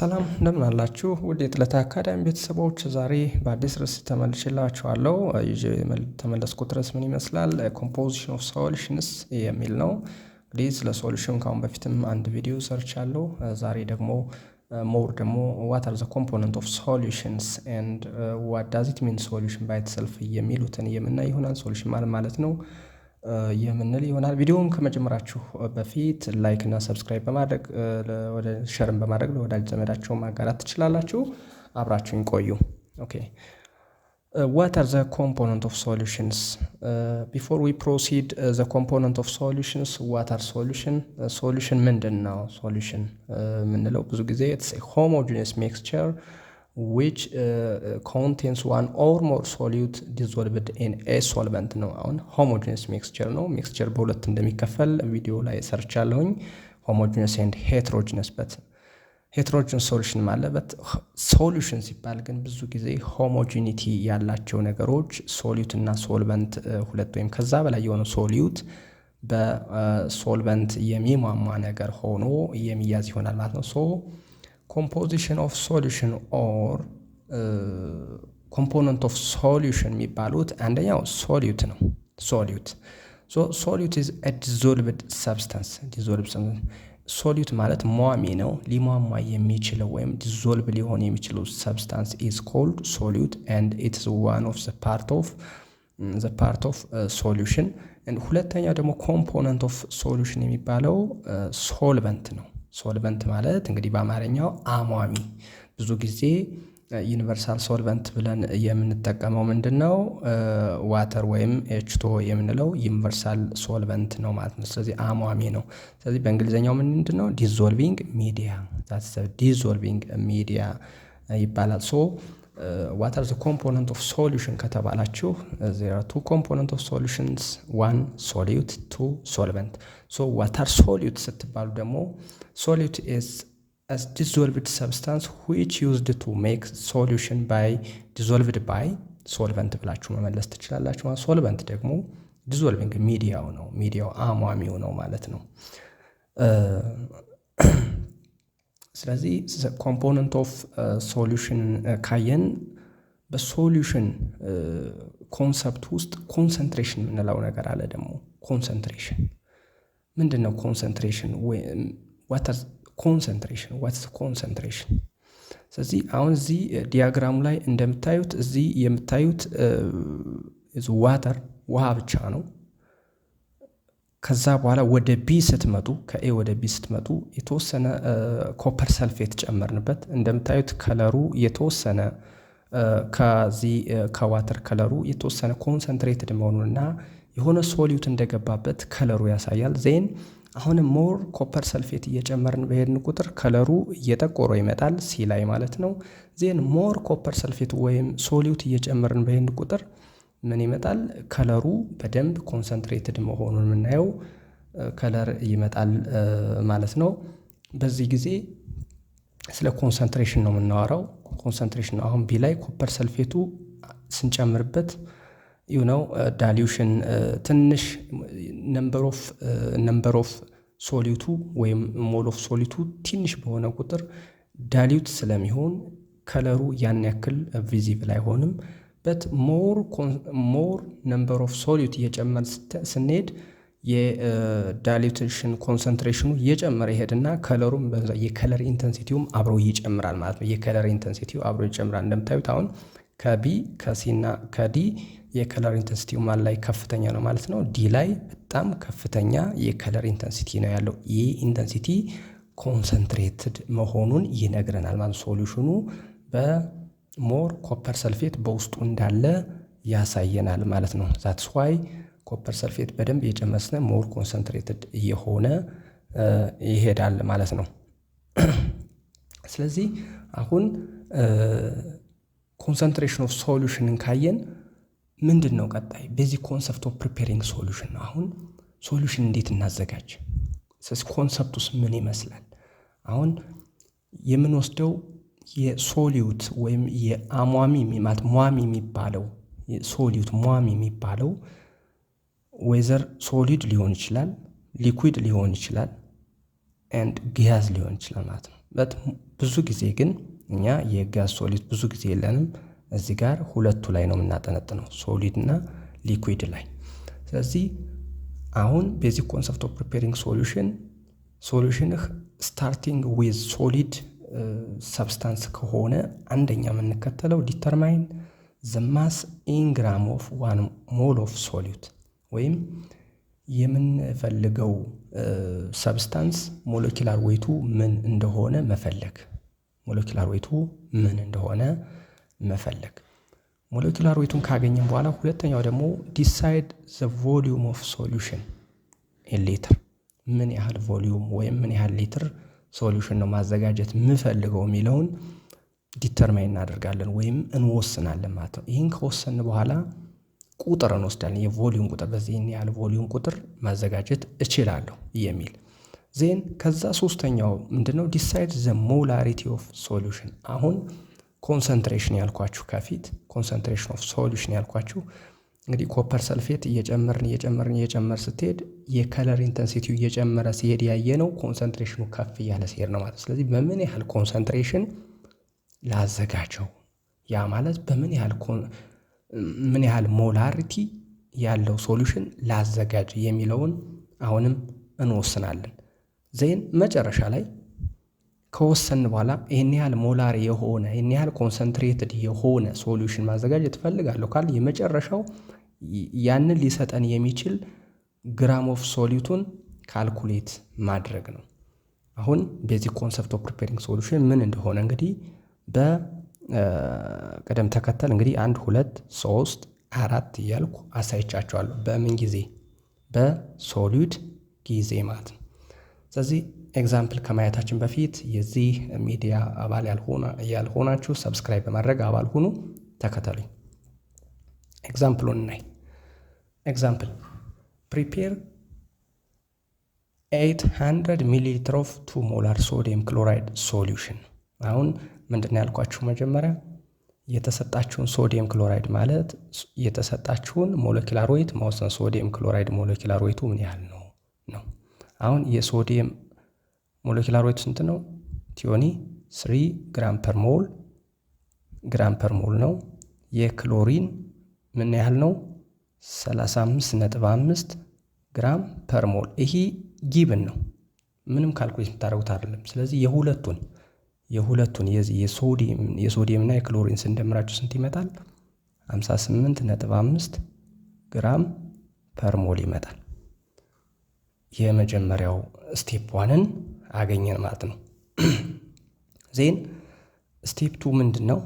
ሰላም እንደምን አላችሁ ውድ የጥለታ አካዳሚ ቤተሰቦች፣ ዛሬ በአዲስ ርዕስ ተመልሼላችኋለሁ። ይዤ ተመለስኩት ርዕስ ምን ይመስላል? ኮምፖዚሽን ኦፍ ሶሉሽንስ የሚል ነው። እንግዲህ ስለ ሶሉሽን ካሁን በፊትም አንድ ቪዲዮ ሰርቻለሁ። ዛሬ ደግሞ ሞር ደግሞ ዋት አር ዘ ኮምፖነንት ኦፍ ሶሉሽንስ ኤንድ ዋት ዳዝ ኢት ሚን ሶሉሽን ባይ ኢትሰልፍ የሚሉትን የምናይ ይሆናል። ሶሉሽን ማለት ነው የምንል ይሆናል። ቪዲዮውን ከመጀመራችሁ በፊት ላይክ እና ሰብስክራይብ በማድረግ ወደ ሼርም በማድረግ ለወዳጅ ዘመዳችሁ ማጋራት ትችላላችሁ። አብራችሁን ቆዩ። ኦኬ what are the component of solutions? Before we proceed, the component of solutions, what are solution ምንድን ነው? solution ምንለው ብዙ ጊዜ it's a homogeneous mixture which contains one or more solute dissolved in a solvent ነው። አሁን homogeneous mixture ነው። mixture በሁለት እንደሚከፈል ቪዲዮ ላይ ሰርቻለሁኝ። homogeneous and heterogeneous heterogeneous solution ማለት solution ሲባል ግን ብዙ ጊዜ homogeneity ያላቸው ነገሮች solute እና solvent ሁለት ወይም ከዛ በላይ የሆነ solute በsolvent የሚሟሟ ነገር ሆኖ የሚያዝ ይሆናል ማለት ነው። so composition of solution or component of solution የሚባሉት አንደኛው solute ነው። so solute is a dissolved substance. solute ማለት ሟሚ ነው። ሊሟሟ የሚችለው ወይም dissolve ሊሆን የሚችለው substance is called solute and it is one of the part of solution. and ሁለተኛው ደግሞ component of solution የሚባለው solvent ነው። ሶልቨንት ማለት እንግዲህ በአማርኛው አሟሚ። ብዙ ጊዜ ዩኒቨርሳል ሶልቨንት ብለን የምንጠቀመው ምንድነው? ዋተር ወይም ኤችቶ የምንለው ዩኒቨርሳል ሶልቨንት ነው ማለት ነው። ስለዚህ አሟሚ ነው። ስለዚህ በእንግሊዘኛው ምንድነው? ዲዞልቪንግ ሚዲያ that's the dissolving media ይባላል። so what are the component of solution ከተባላችሁ there are two component of solutions, one solute, two solvent. so what are solute ስትባሉ ደግሞ solute is a dissolved substance which used to make solution by dissolved by solvent ብላችሁ መመለስ ትችላላችሁ። solvent ደግሞ dissolving ሚዲያው ነው። ሚዲያው አሟሚው ነው ማለት ነው። ስለዚህ ኮምፖነንት ኦፍ ሶሉሽን ካየን በሶሉሽን ኮንሰፕት ውስጥ ኮንሰንትሬሽን የምንለው ነገር አለ። ደግሞ ኮንሰንትሬሽን ምንድን ነው? ኮንሰንትሬሽን ዋትስ ኮንሰንትሬሽን? ስለዚህ አሁን እዚህ ዲያግራሙ ላይ እንደምታዩት እዚህ የምታዩት ዋተር ውሃ ብቻ ነው። ከዛ በኋላ ወደ ቢ ስትመጡ ከኤ ወደ ቢ ስትመጡ የተወሰነ ኮፐር ሰልፌት ጨመርንበት። እንደምታዩት ከለሩ የተወሰነ ከዚህ ከዋተር ከለሩ የተወሰነ ኮንሰንትሬትድ መሆኑንና የሆነ ሶሊዩት እንደገባበት ከለሩ ያሳያል። ዜን አሁን ሞር ኮፐር ሰልፌት እየጨመርን በሄድን ቁጥር ከለሩ እየጠቆረ ይመጣል፣ ሲ ላይ ማለት ነው። ዜን ሞር ኮፐር ሰልፌት ወይም ሶሊዩት እየጨመርን በሄድን ቁጥር ምን ይመጣል? ከለሩ በደንብ ኮንሰንትሬትድ መሆኑን የምናየው ከለር ይመጣል ማለት ነው። በዚህ ጊዜ ስለ ኮንሰንትሬሽን ነው የምናወራው። ኮንሰንትሬሽን አሁን ቢ ላይ ኮፐር ሰልፌቱ ስንጨምርበት ዳሊዩሽን ትንሽ ነምበር ኦፍ ሶሊዩቱ ወይም ሞል ኦፍ ሶሊዩቱ ትንሽ በሆነ ቁጥር ዳሊዩት ስለሚሆን ከለሩ ያን ያክል ቪዚብል አይሆንም። but more number of solute እየጨመር ስንሄድ የዳይሉቴሽን ኮንሰንትሬሽኑ እየጨመረ ይሄድና ከለሩም በዛ የከለር ኢንተንሲቲውም አብሮ ይጨምራል ማለት ነው። የከለር ኢንተንሲቲው አብሮ ይጨምራል። እንደምታዩት አሁን ከቢ ከሲና ከዲ የከለር ኢንተንሲቲው ማን ላይ ከፍተኛ ነው ማለት ነው? ዲ ላይ በጣም ከፍተኛ የከለር ኢንተንሲቲ ነው ያለው። ይህ ኢንተንሲቲ ኮንሰንትሬትድ መሆኑን ይነግረናል ማለት ሶሉሽኑ ሞር ኮፐር ሰልፌት በውስጡ እንዳለ ያሳየናል ማለት ነው። ዛትስ ዋይ ኮፐር ሰልፌት በደንብ የጨመስነ ሞር ኮንሰንትሬትድ እየሆነ ይሄዳል ማለት ነው። ስለዚህ አሁን ኮንሰንትሬሽን ኦፍ ሶሉሽንን ካየን ምንድን ነው ቀጣይ ቤዚክ ኮንሰፕት ኦፍ ፕሪፔሪንግ ሶሉሽን። አሁን ሶሉሽን እንዴት እናዘጋጅ? ስለዚህ ኮንሰፕቱስ ምን ይመስላል? አሁን የምንወስደው የሶሊዩት ወይም የአሟሚ ማለት ሟሚ የሚባለው ሶሊዩት ሟሚ የሚባለው ወይዘር ሶሊድ ሊሆን ይችላል፣ ሊኩዊድ ሊሆን ይችላል፣ ኤንድ ጋዝ ሊሆን ይችላል ማለት ነው። በት ብዙ ጊዜ ግን እኛ የጋዝ ሶሊድ ብዙ ጊዜ የለንም። እዚህ ጋር ሁለቱ ላይ ነው የምናጠነጥነው፣ ሶሊድ እና ሊኩዊድ ላይ። ስለዚህ አሁን ቤዚክ ኮንሰፕት ኦፍ ፕሪፔሪንግ ሶሉሽንህ ስታርቲንግ ዊዝ ሶሊድ ሰብስታንስ ከሆነ አንደኛ የምንከተለው ዲተርማይን ዘ ማስ ኢን ግራም ኦፍ 1 ሞል ኦፍ ሶሉት፣ ወይም የምንፈልገው ሰብስታንስ ሞለኪላር ዌይቱ ምን እንደሆነ መፈለግ። ሞለኪላር ዌይቱን ካገኘን በኋላ ሁለተኛው ደግሞ ዲሳይድ ዘ ቮሊዩም ኦፍ ሶሉሽን ኢን ሊትር፣ ምን ያህል ቮሊዩም ወይም ምን ያህል ሊትር ሶሉሽን ነው ማዘጋጀት የምፈልገው የሚለውን ዲተርማይን እናደርጋለን ወይም እንወስናለን ማለት ነው። ይህን ከወሰን በኋላ ቁጥር እንወስዳለን፣ የቮሊዩም ቁጥር፣ በዚህን ያህል ቮሊዩም ቁጥር ማዘጋጀት እችላለሁ የሚል ዜን። ከዛ ሶስተኛው ምንድነው? ዲሳይድ ዘ ሞላሪቲ ኦፍ ሶሉሽን። አሁን ኮንሰንትሬሽን ያልኳችሁ ከፊት ኮንሰንትሬሽን ኦፍ ሶሉሽን ያልኳችሁ እንግዲህ ኮፐር ሰልፌት እየጨመር ስትሄድ የከለር ኢንተንሲቲው እየጨመረ ሲሄድ ያየነው ኮንሰንትሬሽኑ ከፍ እያለ ሲሄድ ነው ማለት። ስለዚህ በምን ያህል ኮንሰንትሬሽን ላዘጋጀው፣ ያ ማለት ምን ያህል ሞላሪቲ ያለው ሶሉሽን ላዘጋጅ የሚለውን አሁንም እንወስናለን። ዜን መጨረሻ ላይ ከወሰን በኋላ ይህን ያህል ሞላር የሆነ ይህን ያህል ኮንሰንትሬትድ የሆነ ሶሉሽን ማዘጋጀት እፈልጋለሁ ካል የመጨረሻው ያንን ሊሰጠን የሚችል ግራም ኦፍ ሶሉቱን ካልኩሌት ማድረግ ነው። አሁን ቤዚክ ኮንሰፕት ኦፍ ፕሪፔሪንግ ሶሉሽን ምን እንደሆነ እንግዲህ በቅደም ተከተል እንግዲህ 1 2 3 4 እያልኩ አሳይቻቸዋለሁ። በምን ጊዜ? በሶሉድ ጊዜ ማለት ነው። ስለዚህ ኤግዛምፕል ከማየታችን በፊት የዚህ ሚዲያ አባል ያልሆናችሁ ሰብስክራይብ በማድረግ አባል ሁኑ፣ ተከተሉኝ። ኤግዛምፕሉን እናይ። ኤግዛምፕል ፕሪፔር 800 ሚሊ ሊትር ኦፍ 2 ሞላር ሶዲየም ክሎራይድ ሶሉሽን። አሁን ምንድነው ያልኳችሁ? መጀመሪያ የተሰጣችሁን ሶዲየም ክሎራይድ ማለት የተሰጣችሁን ሞለኪላር ዌይት መወሰን። ሶዲየም ክሎራይድ ሞለኪላር ዌይቱ ምን ያህል ነው? አሁን የሶዲየም ሞለኪላር ዌይቱ ስንት ነው? 3 ግራም ፐር ሞል ነው። የክሎሪን ምን ያህል ነው? 35.5 ግራም ፐር ሞል። ይሄ ጊብን ነው፣ ምንም ካልኩሌት የምታደርጉት አይደለም። ስለዚህ የሁለቱን የዚህ የሶዲየም እና የክሎሪን ስንደምራቸው ስንት ይመጣል? 58.5 ግራም ፐር ሞል ይመጣል። የመጀመሪያው ስቴፕ ዋንን አገኘን ማለት ነው። ዜን ስቴፕ ቱ ምንድን ነው?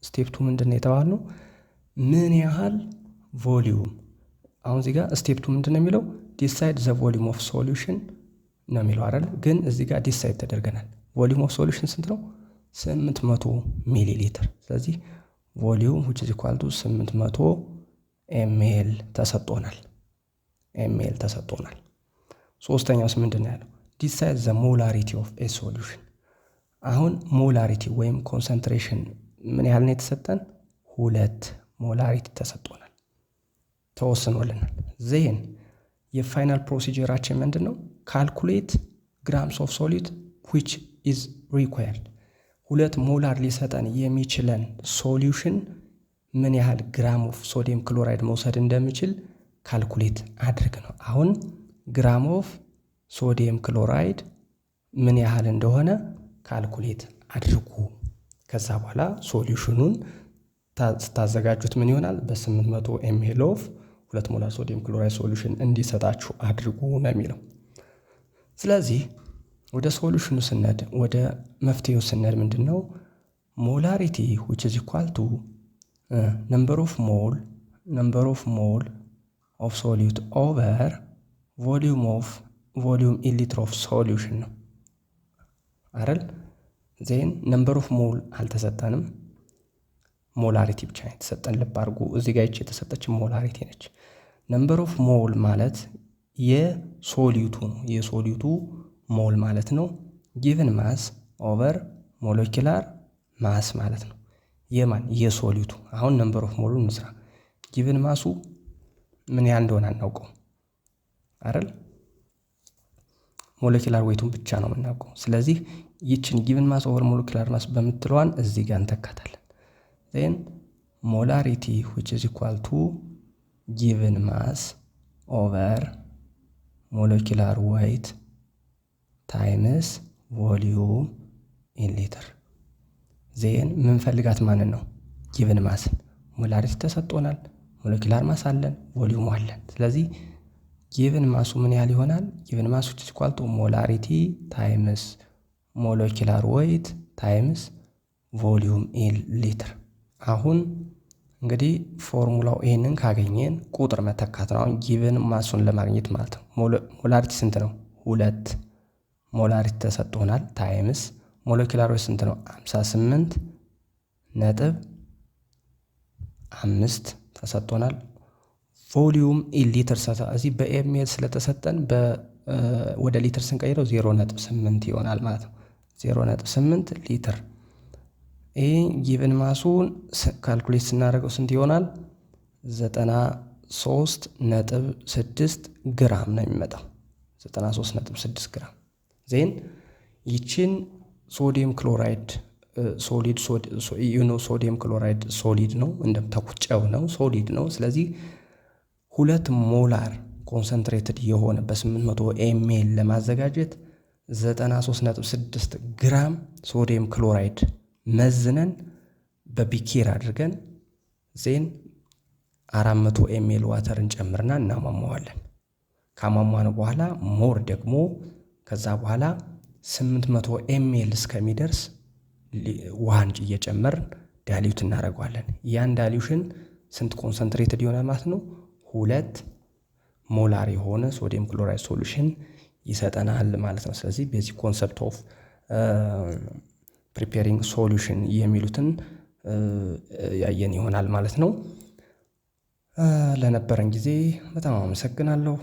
ስቴፕ ቱ ምንድን ነው የተባልነው? ምን ያህል ቮሊዩም። አሁን እዚህ ጋር ስቴፕ ቱ ምንድን ነው የሚለው? ዲሳይድ ዘ ቮሊዩም ኦፍ ሶሉሽን ነው የሚለው አይደል? ግን እዚህ ጋር ዲሳይድ ተደርገናል። ቮሊዩም ኦፍ ሶሉሽን ስንት ነው? 800 ሚሊ ሊትር። ስለዚህ ቮሊዩም which is equal to 800 ኤምኤል ተሰጥቶናል። ሶስተኛውስ ምንድን ነው ያለው? ዲሳይድ ዘ ሞላሪቲ ኦፍ ኤ ሶሉሽን። አሁን ሞላሪቲ ወይም ኮንሰንትሬሽን ምን ያህል ነው የተሰጠን? 2 ሞላሪቲ ተሰጥቶናል፣ ተወስኖልናል። ዜን የፋይናል ፕሮሲጀራችን ምንድን ነው? ካልኩሌት ግራምስ ኦፍ ሶሊድ which is required። 2 ሞላር ሊሰጠን የሚችለን ሶሉሽን ምን ያህል ግራም ኦፍ ሶዲየም ክሎራይድ መውሰድ እንደሚችል ካልኩሌት አድርግ ነው። አሁን ግራም ኦፍ ሶዲየም ክሎራይድ ምን ያህል እንደሆነ ካልኩሌት አድርጉ። ከዛ በኋላ ሶሉሽኑን ስታዘጋጁት ምን ይሆናል? በ800 ኤምኤል ኦፍ 2 ሞላር ሶዲየም ክሎራይድ ሶሉሽን እንዲሰጣችሁ አድርጉ ነው የሚለው። ስለዚህ ወደ ሶሉሽኑ ስነድ፣ ወደ መፍትሄው ስነድ ምንድን ነው? ሞላሪቲ which is equal to number of mole of solute over volume in liter of solution ነው አይደል? ዜን ነምበር ኦፍ ሞል አልተሰጠንም፣ ሞላሪቲ ብቻ ነው የተሰጠን። ልብ አድርጉ፣ እዚህ ጋር የተሰጠችን ሞላሪቲ ነች። ነምበር ኦፍ ሞል ማለት የሶሊዩቱ ነው፣ የሶሊዩቱ ሞል ማለት ነው። ጊቭን ማስ ኦቨር ሞለኪላር ማስ ማለት ነው። የማን? የሶሊዩቱ። አሁን ነምበር ኦፍ ሞሉን እንስራ። ጊቭን ማሱ ምን ያህል እንደሆነ አናውቀው አይደል? ሞለኪላር ዌይቱን ብቻ ነው የምናውቀው። ስለዚህ ይችን ጊቭን ማስ ኦቨር ሞለኪላር ማስ በምትለዋን እዚህ ጋር እንተካታለን። ዜን ሞላሪቲ which is equal to given mass over molecular weight times volume in liter። ዜን ምንፈልጋት ማንን ነው? ጊቭን ማስን። ሞላሪቲ ተሰጥቶናል፣ ሞለኪላር ማስ አለን፣ ቮሊዩም አለን። ስለዚህ ጊቭን ማሱ ምን ያህል ይሆናል? ጊቭን ማስ which is equal to ሞላሪቲ ታይምስ ሞለኪላር ዌይት ታይምስ ቮሊዩም ኢን ሊትር። አሁን እንግዲህ ፎርሙላው ይሄንን ካገኘን ቁጥር መተካት ነው። አሁን ጊቭን ማሱን ለማግኘት ማለት ነው። ሞላሪቲ ስንት ነው? 2 ሞላሪቲ ተሰጥቶናል። ታይምስ ሞለኪላር ዌይት ስንት ነው? 58.5 ተሰጥቶናል። ቮሊዩም ኢን ሊትር እዚህ በኤምኤል ስለተሰጠን ወደ ሊትር ስንቀይረው 0.8 ይሆናል ማለት ነው። 0.8 ሊትር። ይህ ጊቭን ማሱን ካልኩሌት ስናደርገው ስንት ይሆናል? 93.6 ግራም ነው የሚመጣው። 93.6 ግራም። ዜን ይችን ሶዲየም ክሎራይድ ሶሊድ ሶዲየም ክሎራይድ ሶሊድ ነው፣ እንደምታውቁት ጨው ነው፣ ሶሊድ ነው። ስለዚህ 2 ሞላር ኮንሰንትሬትድ የሆነ በ800 ኤምኤል ለማዘጋጀት 93.6 ግራም ሶዲየም ክሎራይድ መዝነን በቢኬር አድርገን ዜን 400 ኤምኤል ዋተር እንጨምርና እናሟሟዋለን። ካሟሟን በኋላ ሞር ደግሞ ከዛ በኋላ 800 ኤምኤል እስከሚደርስ ውሃን እየጨመርን ዳሊዩት እናደርገዋለን። ያን ዳሊዩሽን ስንት ኮንሰንትሬትድ ይሆናል ማለት ነው? 2 ሞላር የሆነ ሶዲየም ክሎራይድ ሶሉሽን ይሰጠናል ማለት ነው። ስለዚህ ቤዚክ ኮንሰፕት ኦፍ ፕሪፔሪንግ ሶሉሽን የሚሉትን ያየን ይሆናል ማለት ነው። ለነበረን ጊዜ በጣም አመሰግናለሁ።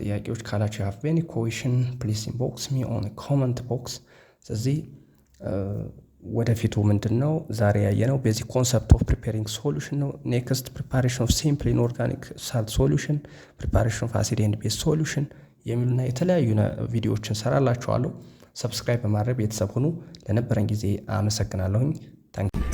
ጥያቄዎች ካላችሁ have any question please inbox me on the comment box። ስለዚህ ወደፊቱ ምንድነው ዛሬ ያየነው ቤዚክ ኮንሰፕት ኦፍ ፕሪፔሪንግ ሶሉሽን ነው። ኔክስት ፕሪፓሬሽን ኦፍ ሲምፕል ኢንኦርጋኒክ ሳልት ሶሉሽን፣ ፕሪፓሬሽን ኦፍ አሲድ ኤንድ ቤዝ ሶሉሽን የሚሉና የተለያዩ ቪዲዮዎችን ሰራላችኋለሁ። ሰብስክራይብ በማድረግ ቤተሰብ ሁኑ። ለነበረን ጊዜ አመሰግናለሁኝ። ታንክ